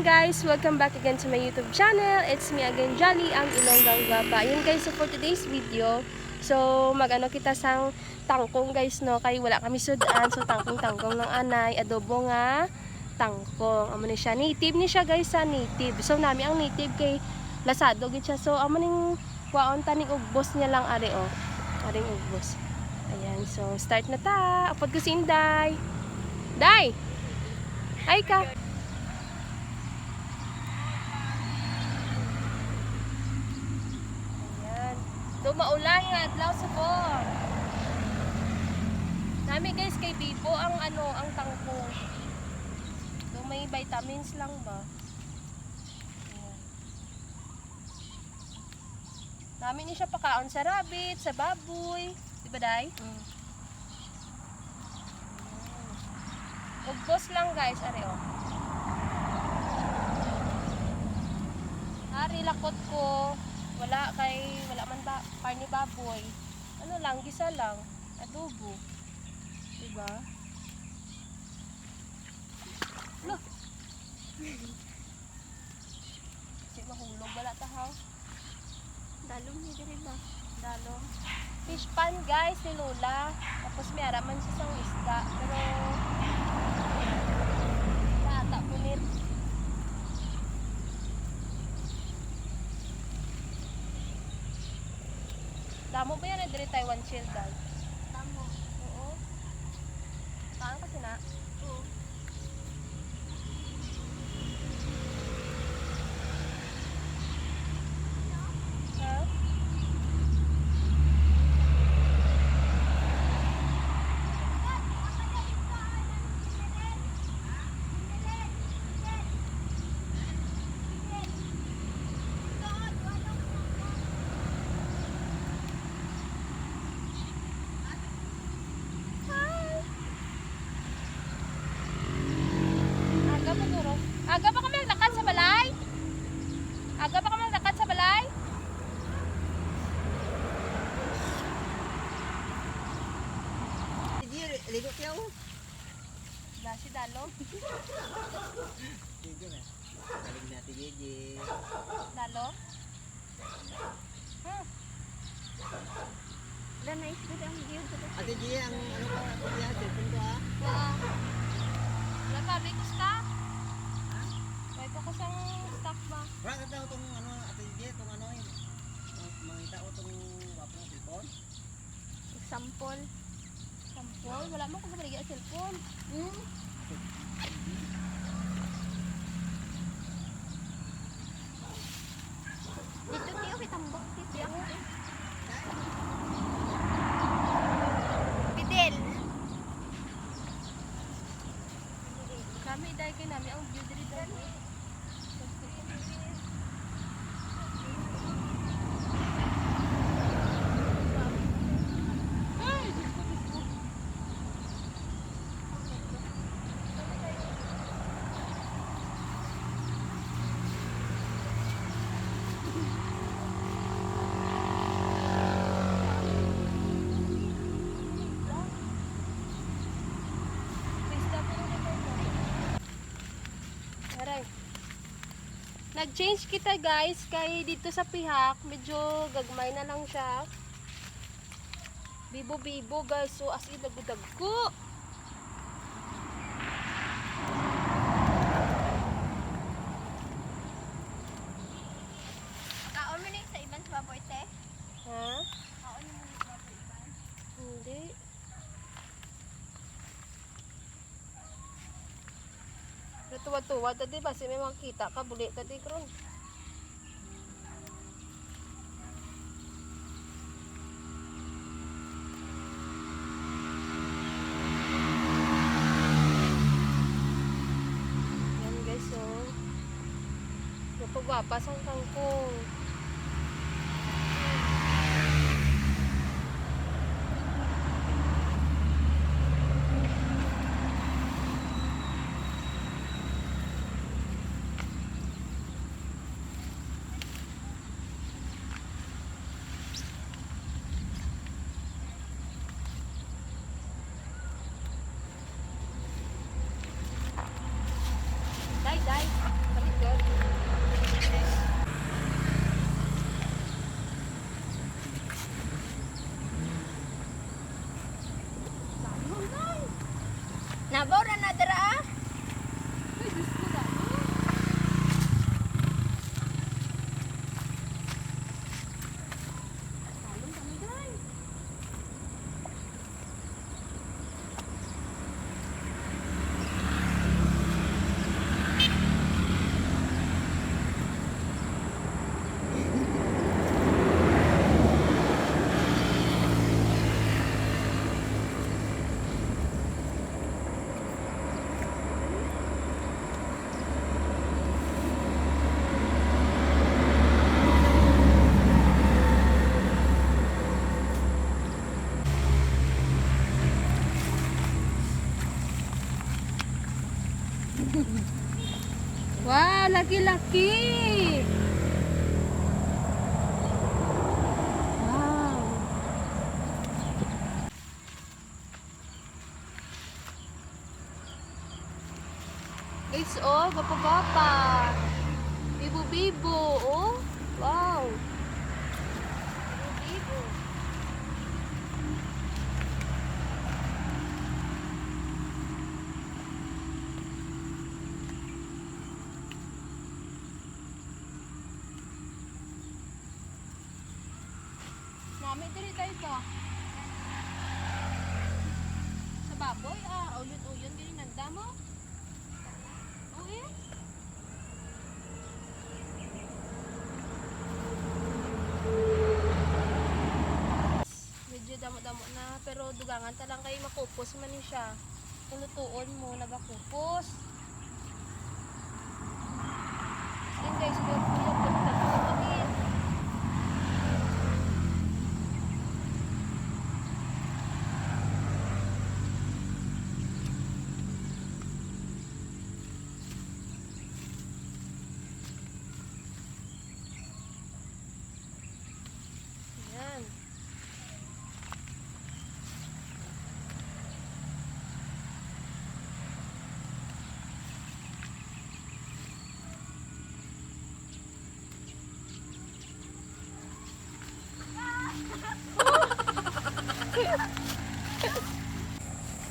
morning guys! Welcome back again to my YouTube channel. It's me again, Jolly, ang Ilonggang Gwapa. Yun guys, so for today's video, so mag-ano kita sang tangkong guys, no? Kay wala kami sudan, so tangkong-tangkong ng anay, adobo nga tangkong. Amo ni siya, native ni siya guys, sa native. So nami ang native kay lasado gid siya. So amo ning kwaon taning ugbos niya lang ari oh. Aring ugbos. Ayan, so start na ta. Upod ko si Inday. Day! Ay ka! Ayan. Do maulan nga adlaw sa bor. Nami guys kay Bibo ang ang tangkong. Do may vitamins lang ba? Ayan. Nami ni siya pakaon sa rabbit, sa baboy. Diba day? Ugbos lang guys, ari oh. Ari lakot ko. Wala man ba parni baboy. Ano lang, gisa lang, adobo. Diba? Lo. Si mahulog wala ta ha. Dalong ni diri ba? Dalong. Fish pan guys ni Lola. Tapos may araman siya sang isda. Pero nata punit. Damo ba yan diri Taiwan chill guys? Damo. Oo. Kaan kasi na? Oo. Aga pa kami naglakad sa balay? Aga pa kami naglakad sa balay? Ligo kayo. Dasi dalo. Ligo na. Kaling natin Gigi. Dalo? Dan nice good ang view ko. Ate Gigi, ang ano pa? Kuya, cellphone ko ha? Oo. Wala pa, bigos ka? Ha? Wala ko sang stock ba? Bakit daw itong ano, Ate Gigi, itong ano yun? Mga tao itong wapong cellphone? Example. Sampol? Wala mo kung gumaligay ang cellphone. Dito tiyo kitambok tiyo. Bidel. Kami dahil kay namin ang view diri dali. Nag-change kita guys kay dito sa pihak medyo gagmay na lang siya. Bibo-bibo guys, so as in dagko. Kaon mo ni sa iban sa baboy te. Ha? Kaon mo ni sa baboy iban. Hindi. Pero tuwa-tuwa tadi ba si may makita ka buli tadi kron. Yan guys, so napagwapas ang kangkong. Day. kalaki-laki. Wow. Guys, oh, gapa-gapa. Bibo-bibo, oh. Wow. Bibo-bibo. Nami diri tayo to. Sa baboy, uyun-uyun diri nagdamo. Uy. Medyo damo-damo na, pero dugangan ta lang kay makupos man ni siya. Tulutuon mo nagakupos. Yun guys, bulog-bulog. Yan.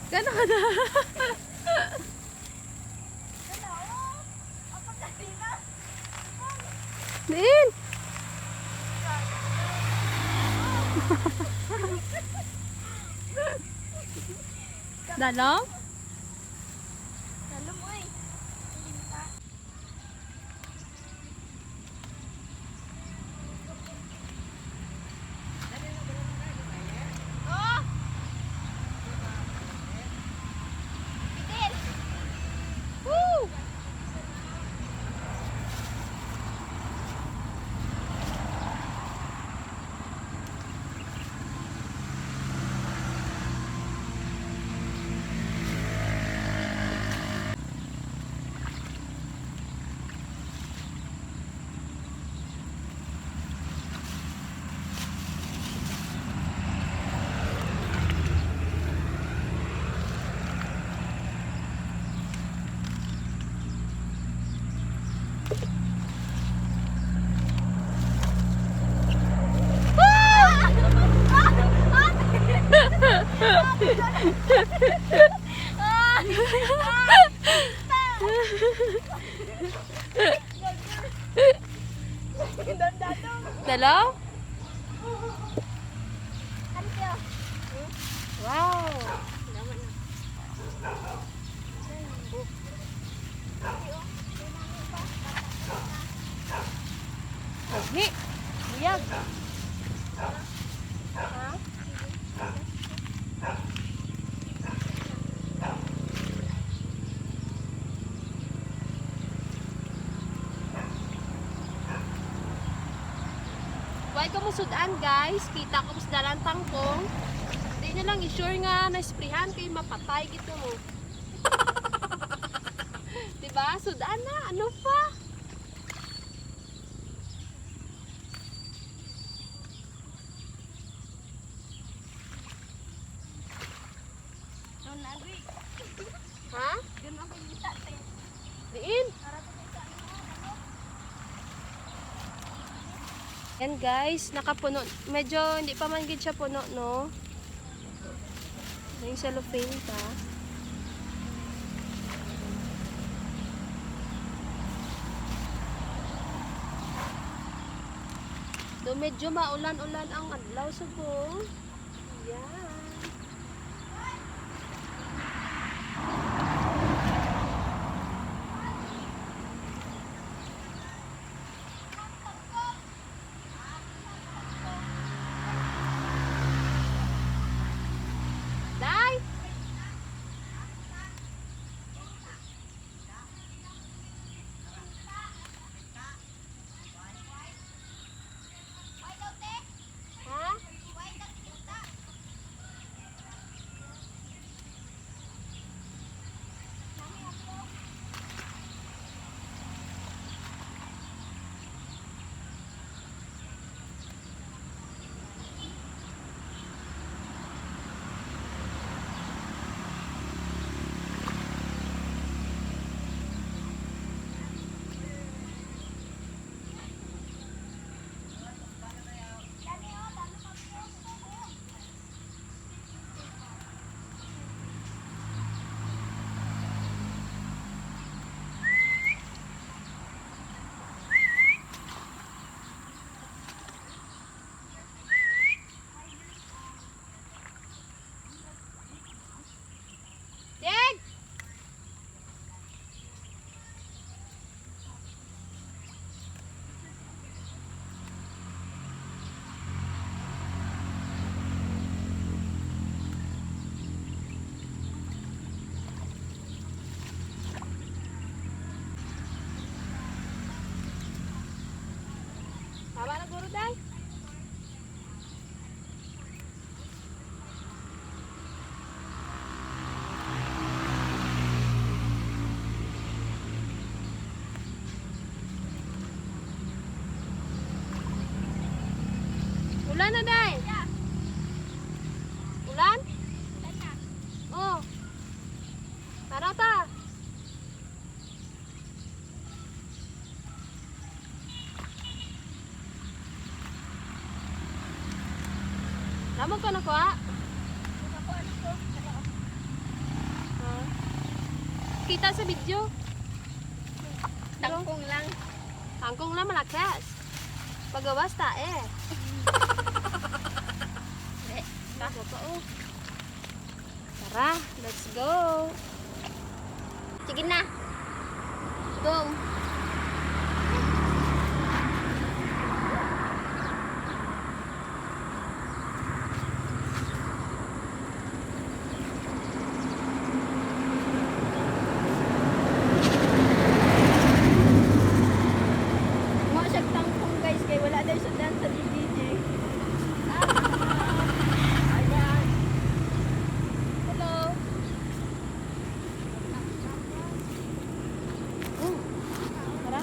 Gano'n ka na? Din! Dalong? Lalo mo eh. Oh! Bitin! Woo! Dalaw? Ano kayo? Wow! Lagi! Biyag! Ha? Why ka mo sudan guys? Kita ko sa dalang tangkong. Hindi nyo lang i-sure nga na-sprayhan kayo mapatay gito mo. Diba? Sudan na. Ano pa? Doon na, Agri. Ha? Doon ako kita. Diin? Yan guys, nakapuno. Medyo hindi pa man gid siya puno, no? May cellophane pa. Do medyo maulan-ulan ang adlaw subong. Yan. Day! Ha? Tama na guro day. Ulan na day. Ulan? Oh. Tara ta. Lamog ka na ko ha? Ah. Kita sa video. Tangkong lang. Angkong lang malakas. Pagawas ta eh. Tako pa oh. Tara, let's go. Sige na. Go. Mga siyang tangkong guys, kaya wala daw sundan sa DDJ. Ayan. Hello. Tara.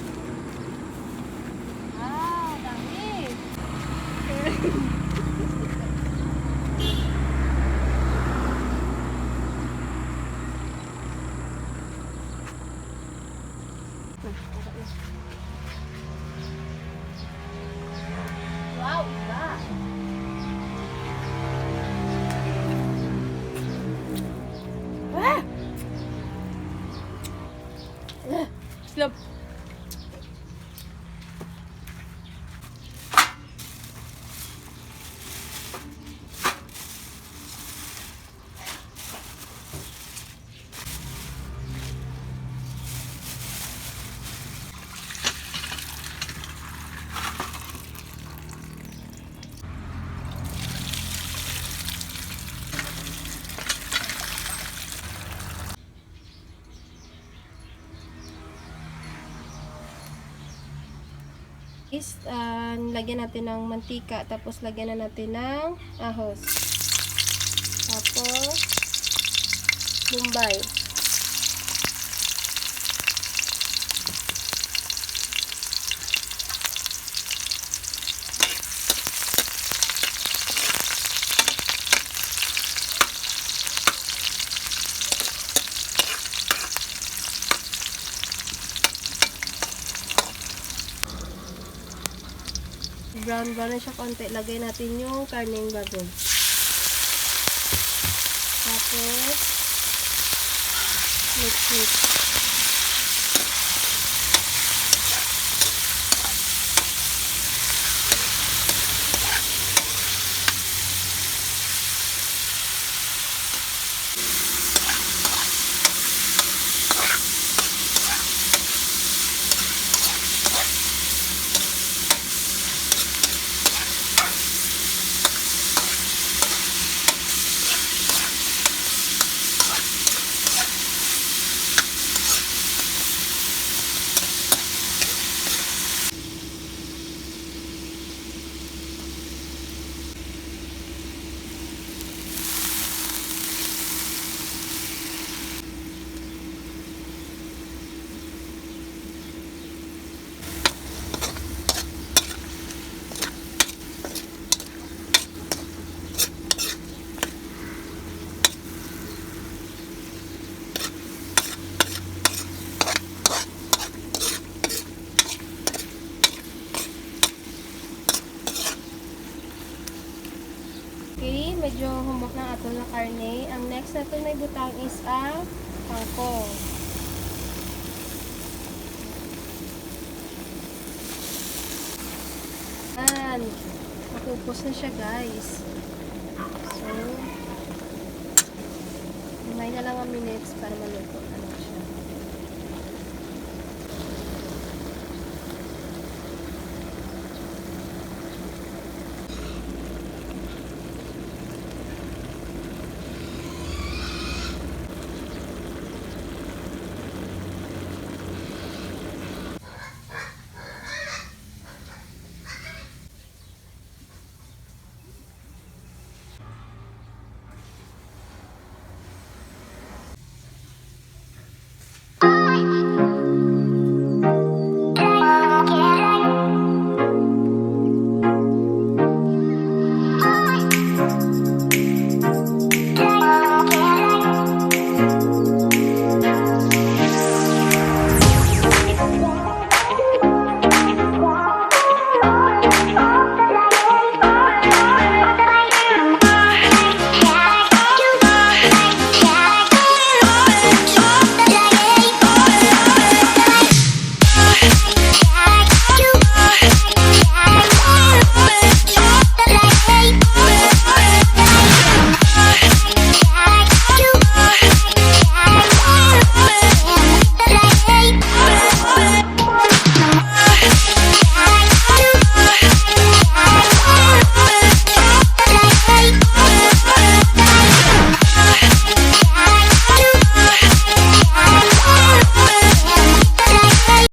Ah, dami. Wow, iba. Ah! Slop. Lagyan natin ng mantika, tapos lagyan na natin ng ahos. Tapos Bombay. Brown na siya konti. Lagay natin yung karneng baboy. Tapos mix. Okay, medyo humok ng atol na karne. Ang next na ito may butang is ang kangkong. Yan. Matupos na siya guys. So, himay na lang ang minutes para maluto. Ano?